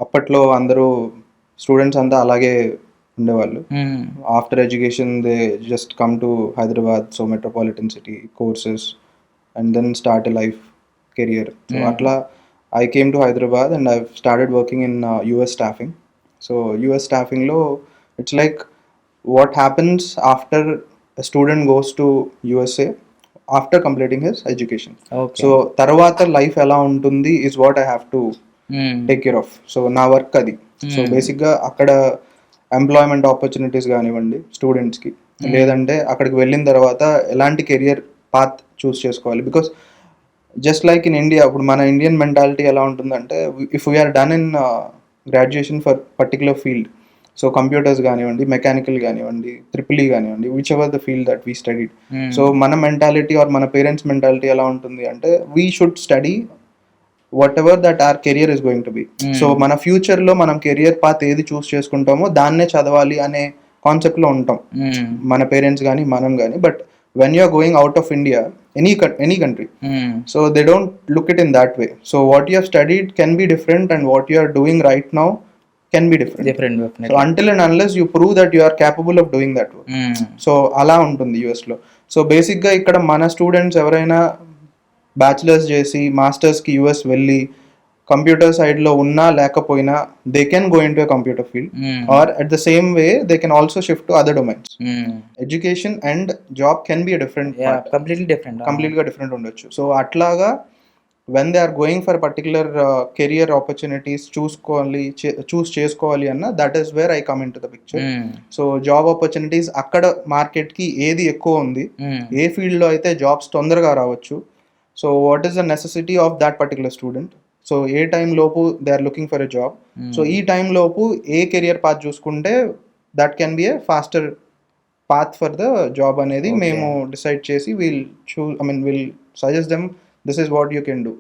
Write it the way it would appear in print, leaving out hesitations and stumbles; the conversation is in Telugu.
అప్పట్లో అందరూ స్టూడెంట్స్ అంతా అలాగే ఉండేవాళ్ళు. Hmm. After education they just come to Hyderabad, so metropolitan city courses and then start a life career. So అట్లా I came to Hyderabad and I started working in US staffing. So US స్టాఫింగ్లో it's like what happens after a student goes to USA after completing his education. Okay. So తర్వాత లైఫ్ ఎలా ఉంటుంది is what I have to take care of. So నా వర్క్ అది. సో బేసిక్గా అక్కడ ఎంప్లాయ్మెంట్ ఆపర్చునిటీస్ కానివ్వండి స్టూడెంట్స్కి, లేదంటే అక్కడికి వెళ్ళిన తర్వాత ఎలాంటి కెరియర్ పాత్ చూస్ చేసుకోవాలి. Because just like in India, ఇప్పుడు మన ఇండియన్ మెంటాలిటీ ఎలా ఉంటుందంటే if we are done in graduation for particular field, so computers కానివ్వండి, మెకానికల్ కానివ్వండి, ట్రిపుల్ ఈ కానివ్వండి, whichever the field that we studied. So మన మెంటాలిటీ ఆర్ మన పేరెంట్స్ మెంటాలిటీ ఎలా ఉంటుంది అంటే we should study whatever that our career is going to be. So మన ఫ్యూచర్లో మనం కెరియర్ పాత్ ఏది చూస్ చేసుకుంటామో దాన్నే చదవాలి అనే కాన్సెప్ట్లో ఉంటాం మన పేరెంట్స్ కానీ మనం కానీ. But when you are going out of India, any country, so they don't look it in that way. So what you have studied can be different and what you are doing right now can be different. So until and unless you prove that you are capable of doing that work. So అలా ఉంటుంది యూఎస్లో. సో బేసిక్గా ఇక్కడ మన స్టూడెంట్స్ ఎవరైనా బ్యాచిలర్స్ చేసి మాస్టర్స్కి యూఎస్ వెళ్ళి కంప్యూటర్ సైడ్లో ఉన్నా లేకపోయినా they can go into a computer field or at the same way they can also shift to other domains. Education and job can be different, కంప్లీట్గా డిఫరెంట్ ఉండొచ్చు. సో అట్లాగా when they are going for particular career opportunities choose చేసుకోవాలి అన్న, that is where I come into the picture. So job opportunities అక్కడ మార్కెట్కి ఏది ఎక్కువ ఉంది, ఏ ఫీల్డ్లో అయితే జాబ్స్ తొందరగా రావచ్చు, so what is the necessity of that particular student, so ఏ టైం లోపు they are looking for a job, so ఈ టైం లోపు ఏ కెరియర్ పాత్ చూసుకుంటే that can be a faster path for the job అనేది మేము డిసైడ్ చేసి will suggest them this is what you can do.